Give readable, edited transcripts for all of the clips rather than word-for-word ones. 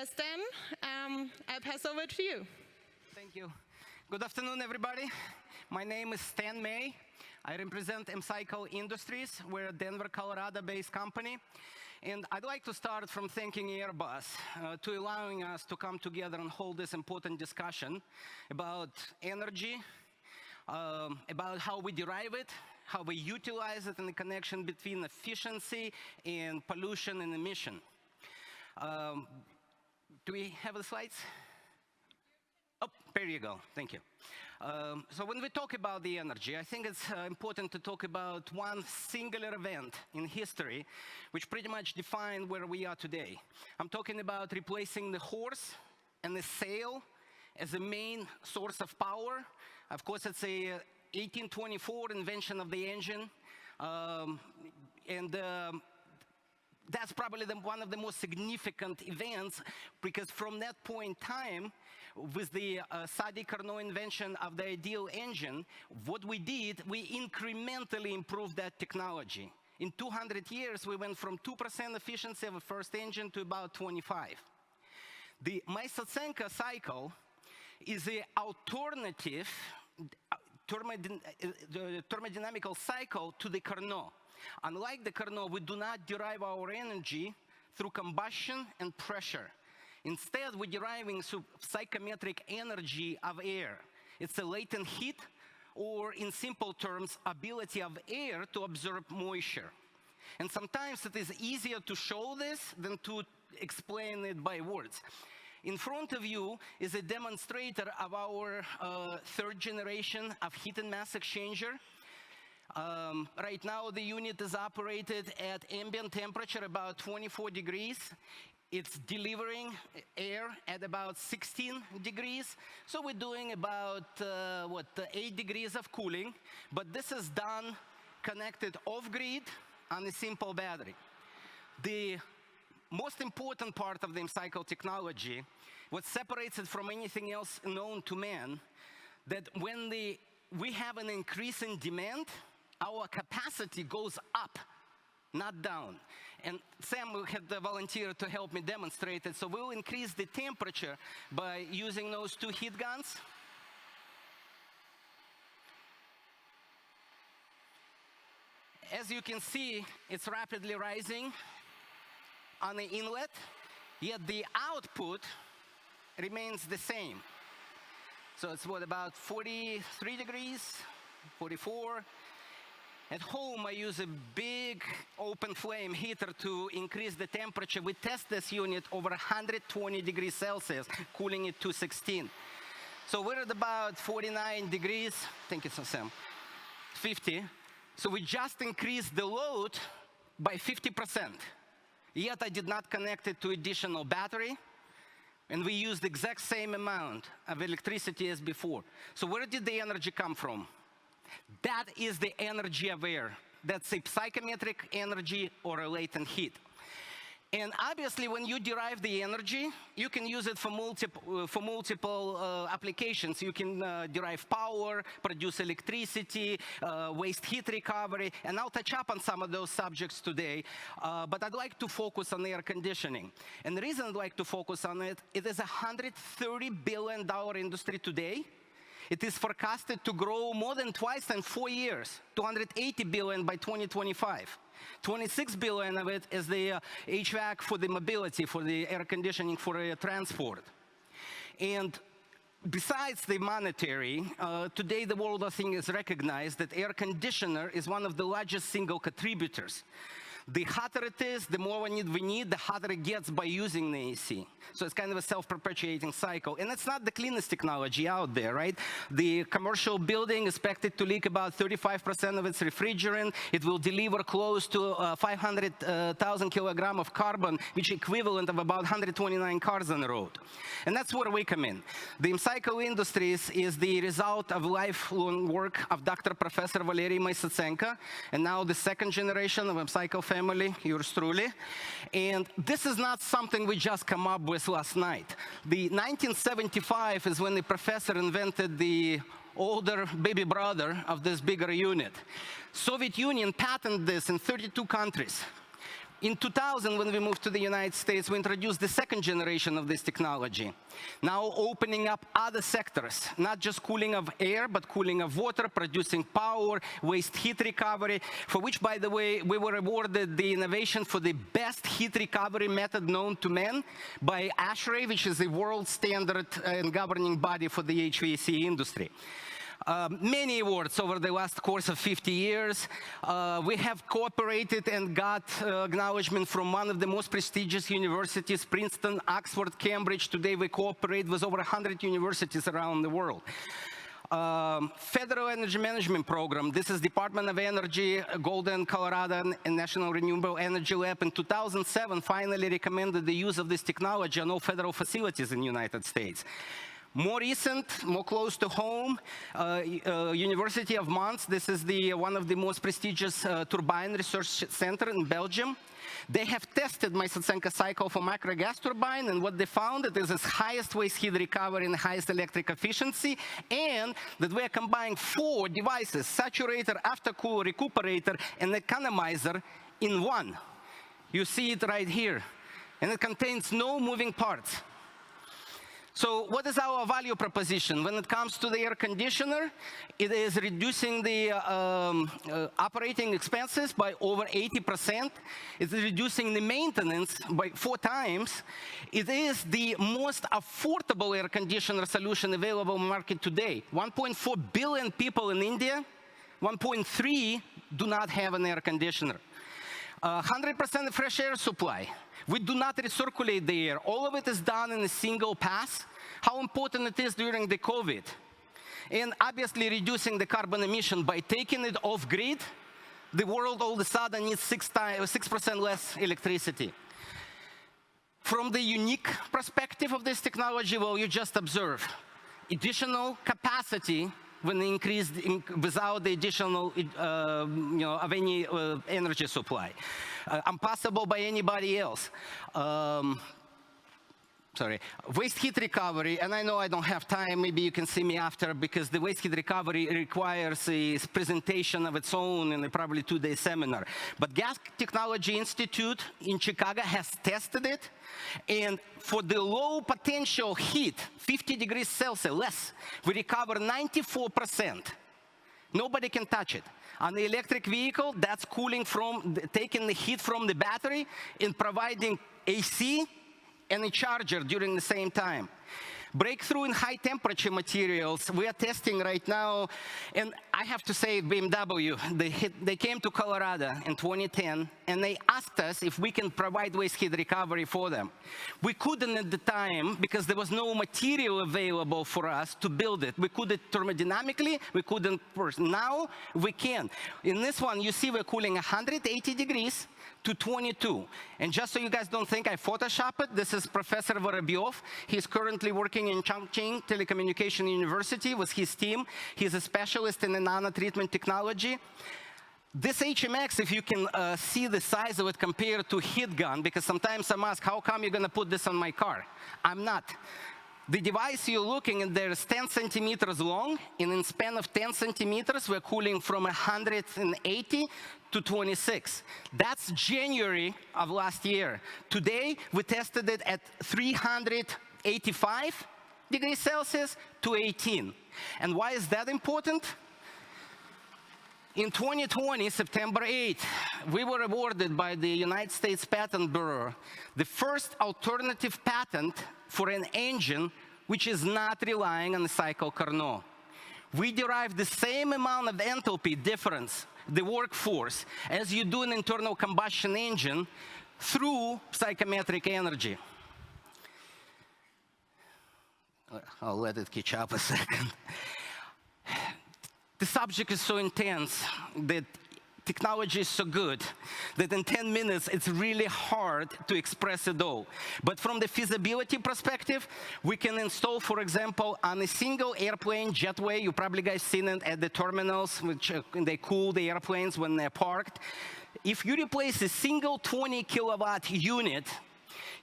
Stan, I pass over to you. Thank you. Good afternoon, everybody. My name is Stan May. I represent Cycle Industries. We're a Denver, Colorado-based company. And I'd like to start from thanking Airbus to allowing us to come together and hold this important discussion about energy, about how we derive it, how we utilize it, and the connection between efficiency and pollution and emission. Do we have the slides? Oh, there you go. Thank you. So when we talk about the energy, I think it's important to talk about one singular event in history which pretty much defined where we are today. I'm talking about replacing the horse and the sail as the main source of power. Of course, it's a 1824 invention of the engine. That's probably one of the most significant events, because from that point in time, with the Sadi Carnot invention of the ideal engine, what we did, we incrementally improved that technology. In 200 years, we went from 2% efficiency of a first engine to about 25. The Maisotsenko cycle is an alternative thermodynamical cycle to the Carnot. Unlike the Carnot, we do not derive our energy through combustion and pressure. Instead, we're deriving psychometric energy of air. It's a latent heat, or in simple terms, ability of air to absorb moisture. And sometimes it is easier to show this than to explain it by words. In front of you is a demonstrator of our third generation of heat and mass exchanger. Right now, the unit is operated at ambient temperature, about 24 degrees. It's delivering air at about 16 degrees. So we're doing about, 8 degrees of cooling. But this is done connected off-grid on a simple battery. The most important part of the cycle technology, what separates it from anything else known to man, that when we have an increase in demand, our capacity goes up, not down. And Sam had volunteered to help me demonstrate it. So we'll increase the temperature by using those two heat guns. As you can see, it's rapidly rising on the inlet, yet the output remains the same. So it's about 43 degrees, 44. At home, I use a big open flame heater to increase the temperature. We test this unit over 120 degrees Celsius, cooling it to 16. So we're at about 49 degrees. Thank you, Sam. 50. So we just increased the load by 50%. Yet I did not connect it to additional battery. And we used the exact same amount of electricity as before. So where did the energy come from? That is the energy of air. That's a psychometric energy or a latent heat. And obviously, when you derive the energy, you can use it for multiple applications. You can derive power, produce electricity, waste heat recovery, and I'll touch up on some of those subjects today. But I'd like to focus on air conditioning. And the reason I'd like to focus on it, it is a $130 billion industry today. It is forecasted to grow more than twice in 4 years, 280 billion by 2025. 26 billion of it is the HVAC for the mobility, for the air conditioning for transport. And besides the monetary, today the world, I think, is recognized that air conditioner is one of the largest single contributors. The hotter it is, the more we need, the hotter it gets by using the AC. So it's kind of a self-perpetuating cycle. And it's not the cleanest technology out there, right? The commercial building is expected to leak about 35% of its refrigerant. It will deliver close to 500,000 kilograms of carbon, which is equivalent of about 129 cars on the road. And that's where we come in. The Cycle Industries is the result of lifelong work of Dr. Professor Valeriy Maisotsenko, and now the second generation of Cycle family, yours truly. And this is not something we just come up with last night. The 1975 is when the professor invented the older baby brother of this bigger unit. Soviet Union patented this in 32 countries. In 2000, when we moved to the United States, we introduced the second generation of this technology. Now opening up other sectors, not just cooling of air, but cooling of water, producing power, waste heat recovery, for which, by the way, we were awarded the innovation for the best heat recovery method known to man by ASHRAE, which is the world standard and governing body for the HVAC industry. Many awards over the last course of 50 years. We have cooperated and got acknowledgement from one of the most prestigious universities, Princeton, Oxford, Cambridge. Today we cooperate with over 100 universities around the world. Federal Energy Management Program. This is Department of Energy, Golden, Colorado, and National Renewable Energy Lab in 2007 finally recommended the use of this technology on all federal facilities in the United States. More recent, more close to home, University of Mons. This is one of the most prestigious turbine research center in Belgium. They have tested Maisotsenko Cycle for micro gas turbine, and what they found is its highest waste heat recovery and highest electric efficiency, and that we are combining 4 devices: saturator, aftercooler, recuperator, and economizer in one. You see it right here, and it contains no moving parts. So what is our value proposition? When it comes to the air conditioner, it is reducing the operating expenses by over 80%. It's reducing the maintenance by 4 times. It is the most affordable air conditioner solution available in the market today. 1.4 billion people in India, 1.3 do not have an air conditioner. 100% fresh air supply. We do not recirculate the air. All of it is done in a single pass. How important it is during the COVID. And obviously reducing the carbon emission by taking it off grid, the world all of a sudden needs 6% less electricity. From the unique perspective of this technology, well, you just observe additional capacity when increased without the additional, of any energy supply. Impossible by anybody else. Waste heat recovery, and I know I don't have time, maybe you can see me after, because the waste heat recovery requires a presentation of its own in a probably 2-day seminar. But Gas Technology Institute in Chicago has tested it, and for the low potential heat, 50 degrees Celsius less, we recover 94%. Nobody can touch it. On the electric vehicle, that's cooling from, taking the heat from the battery and providing AC and a charger during the same time. Breakthrough in high temperature materials, we are testing right now, and I have to say BMW, they came to Colorado in 2010, and they asked us if we can provide waste heat recovery for them. We couldn't at the time, because there was no material available for us to build it. We couldn't thermodynamically, we couldn't first. Now we can. In this one, you see we're cooling 180 degrees to 22. And just so you guys don't think I Photoshop it, this is Professor Vorobyov. He's currently working in Chongqing Telecommunication University with his team. He's a specialist in the nanotreatment technology. This HMX, if you can see the size of it compared to heat gun, because sometimes I'm asked, how come you're going to put this on my car? I'm not. The device you're looking at there is 10 centimeters long, and in a span of 10 centimeters, we're cooling from 180 to 26. That's January of last year. Today, we tested it at 385 degrees Celsius to 18. And why is that important? In 2020, September 8th, we were awarded by the United States Patent Bureau the first alternative patent for an engine which is not relying on the cycle Carnot. We derive the same amount of enthalpy difference, the workforce, as you do an internal combustion engine through psychometric energy. I'll let it catch up a second. The subject is so intense, that technology is so good, that in 10 minutes, it's really hard to express it all. But from the feasibility perspective, we can install, for example, on a single airplane jetway, you probably guys seen it at the terminals, which they cool the airplanes when they're parked. If you replace a single 20 kilowatt unit,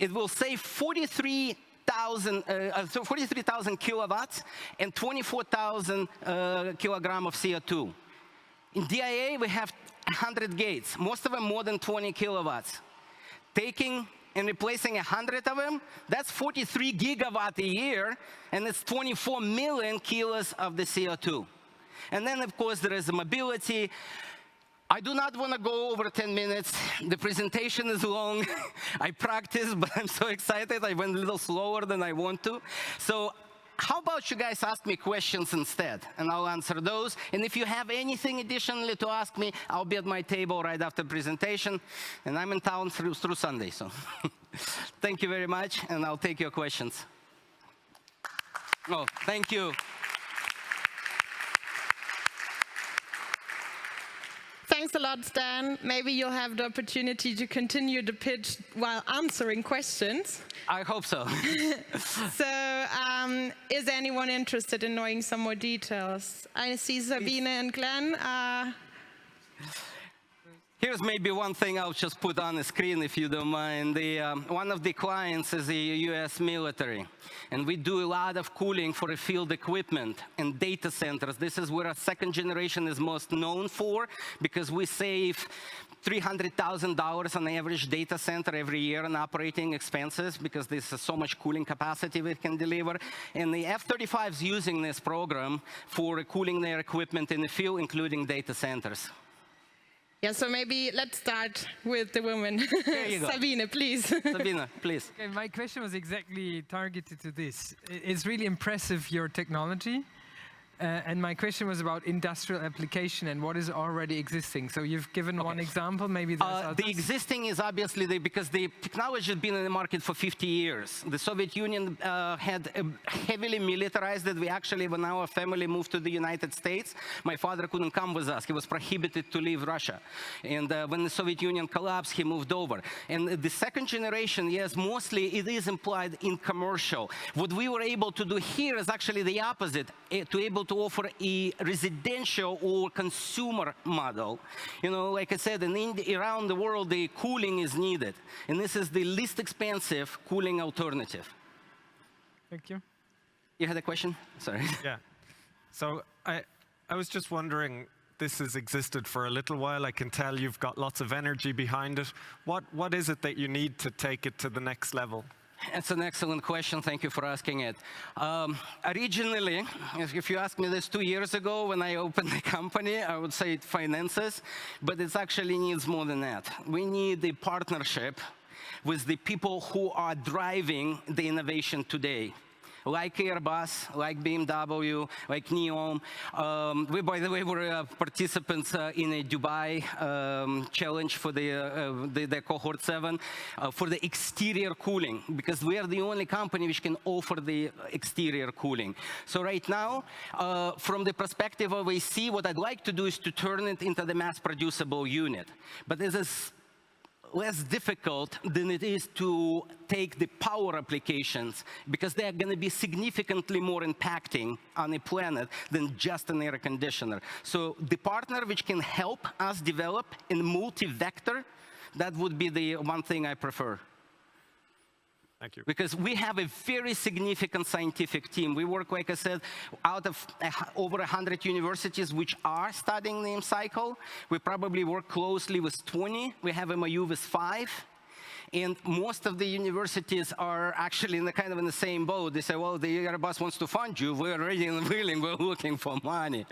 it will save 43,000 kilowatts and 24,000 kilograms of CO2. In DIA, we have 100 gates, most of them more than 20 kilowatts. taking and replacing 100 of them, that's 43 gigawatt a year, and it's 24 million kilos of the CO2. And then, of course, there is the mobility. I do not want to go over 10 minutes. The presentation is long. I practiced, but I'm so excited. I went a little slower than I want to. So how about you guys ask me questions instead, and I'll answer those. And if you have anything additionally to ask me, I'll be at my table right after presentation. And I'm in town through Sunday, so thank you very much, and I'll take your questions. Oh, thank you. Thanks a lot, Stan. Maybe you'll have the opportunity to continue the pitch while answering questions. I hope so. So, is anyone interested in knowing some more details? I see Sabine and Glenn. Here's maybe one thing I'll just put on the screen, if you don't mind. One of the clients is the US military, and we do a lot of cooling for the field equipment and data centers. This is where our second generation is most known for, because we save $300,000 on average data center every year in operating expenses, because there's so much cooling capacity we can deliver. And the F-35 is using this program for cooling their equipment in the field, including data centers. Yeah, so maybe let's start with the woman. There you go. Sabine, please. Sabine, please. Okay, my question was exactly targeted to this. It's really impressive, your technology. And my question was about industrial application and what is already existing. So you've given one example, maybe there's others. The existing is obviously because the technology has been in the market for 50 years. The Soviet Union had heavily militarized it. We actually, when our family moved to the United States, my father couldn't come with us. He was prohibited to leave Russia. And when the Soviet Union collapsed, he moved over. And the second generation, yes, mostly it is implied in commercial. What we were able to do here is actually the opposite, to able to offer a residential or consumer model. You know, like I said, around the world, the cooling is needed. And this is the least expensive cooling alternative. Thank you. You had a question? Sorry. Yeah. So I was just wondering, this has existed for a little while. I can tell you've got lots of energy behind it. What is it that you need to take it to the next level? That's an excellent question. Thank you for asking it. Originally, if you asked me this 2 years ago when I opened the company, I would say finances, but it actually needs more than that. We need a partnership with the people who are driving the innovation today, like Airbus, like BMW, like NEOM. We, by the way, were participants in a Dubai challenge for the cohort 7 for the exterior cooling, because we are the only company which can offer the exterior cooling. So right now, from the perspective of AC, what I'd like to do is to turn it into the mass producible unit. But this is less difficult than it is to take the power applications, because they are going to be significantly more impacting on a planet than just an air conditioner. So the partner which can help us develop in multi-vector, that would be the one thing I prefer. Thank you. Because we have a very significant scientific team. We work, like I said, out of over 100 universities which are studying the cycle. We probably work closely with 20. We have MOU with 5. And most of the universities are actually in the same boat. They say, well, the Airbus wants to fund you. We're ready and willing. We're looking for money.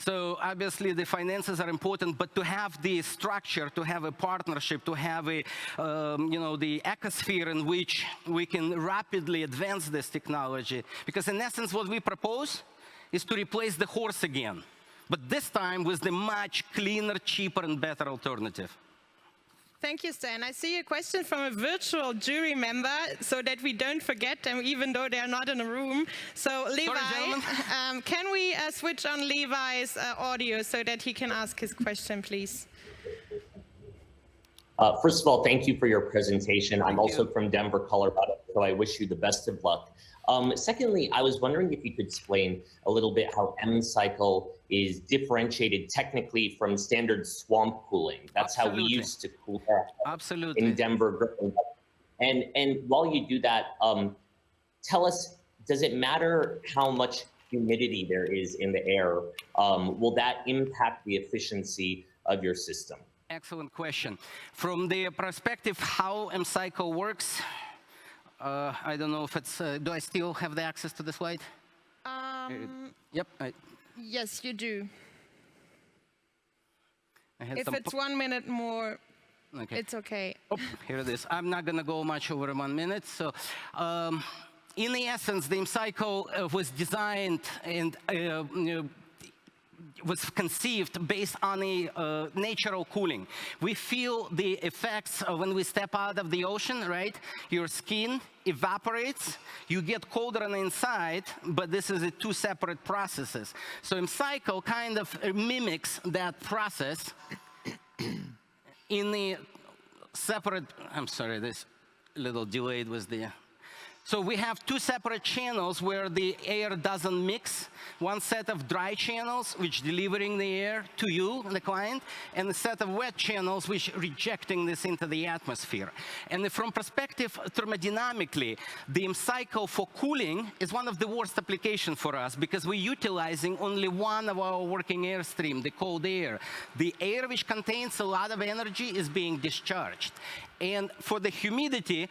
So obviously, the finances are important, but to have the structure, to have a partnership, to have a, the ecosphere in which we can rapidly advance this technology. Because in essence, what we propose is to replace the horse again, but this time with the much cleaner, cheaper, and better alternative. Thank you, Stan. I see a question from a virtual jury member, so that we don't forget them, even though they are not in a room. So, Levi, can we switch on Levi's audio so that he can ask his question, please? First of all, thank you for your presentation. I'm also from Denver, Colorado, so I wish you the best of luck. Secondly, I was wondering if you could explain a little bit how M-Cycle is differentiated technically from standard swamp cooling. That's Absolutely. How we used to cool that Absolutely. in Denver. And while you do that, tell us, does it matter how much humidity there is in the air? Will that impact the efficiency of your system? Excellent question. From the perspective how M-Cycle works, I don't know if it's, do I still have the access to the slide? Yep. Yes, you do. If it's 1 minute more, okay. It's okay. Oh, here it is. I'm not going to go much over 1 minute. So, in the essence, the M-Cycle was designed and was conceived based on a natural cooling. We feel the effects when we step out of the ocean, right? Your skin evaporates, you get colder on the inside, but this is two separate processes. So M-Cycle kind of mimics that process in the separate, I'm sorry, this little delayed was there. So we have two separate channels where the air doesn't mix. One set of dry channels, which delivering the air to you, the client, and a set of wet channels, which rejecting this into the atmosphere. And from perspective thermodynamically, the M-Cycle for cooling is one of the worst applications for us because we're utilizing only one of our working airstream, the cold air. The air which contains a lot of energy is being discharged. And for the humidity,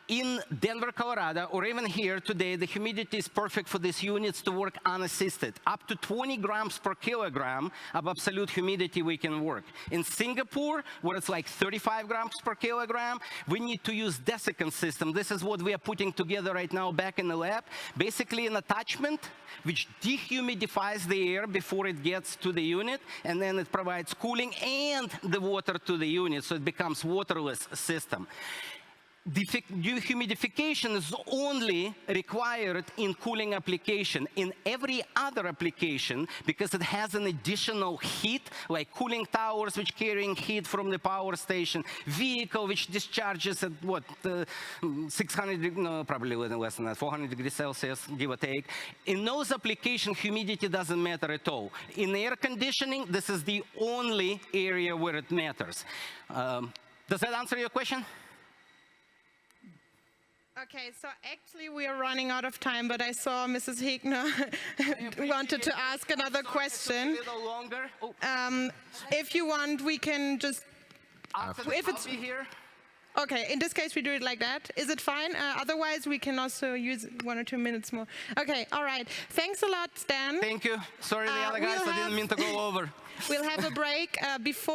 in Denver, Colorado, or even here today, the humidity is perfect for these units to work unassisted. Up to 20 grams per kilogram of absolute humidity we can work. In Singapore, where it's like 35 grams per kilogram, we need to use desiccant system. This is what we are putting together right now back in the lab. Basically an attachment which dehumidifies the air before it gets to the unit, and then it provides cooling and the water to the unit, so it becomes waterless system. Dehumidification is only required in cooling application. In every other application, because it has an additional heat, like cooling towers which carrying heat from the power station, vehicle which discharges at what, 600, no, probably less than that, 400 degrees Celsius, give or take. In those applications, humidity doesn't matter at all. In air conditioning, this is the only area where it matters. Does that answer your question? Okay, so actually we are running out of time, but I saw Mrs. Hegner wanted to ask another question. A little longer. If you want, we can just... If it's here. Okay, in this case we do it like that. Is it fine? Otherwise we can also use 1 or 2 minutes more. Okay, all right. Thanks a lot, Stan. Thank you. Sorry, the other guys, I didn't mean to go over. We'll have a break before...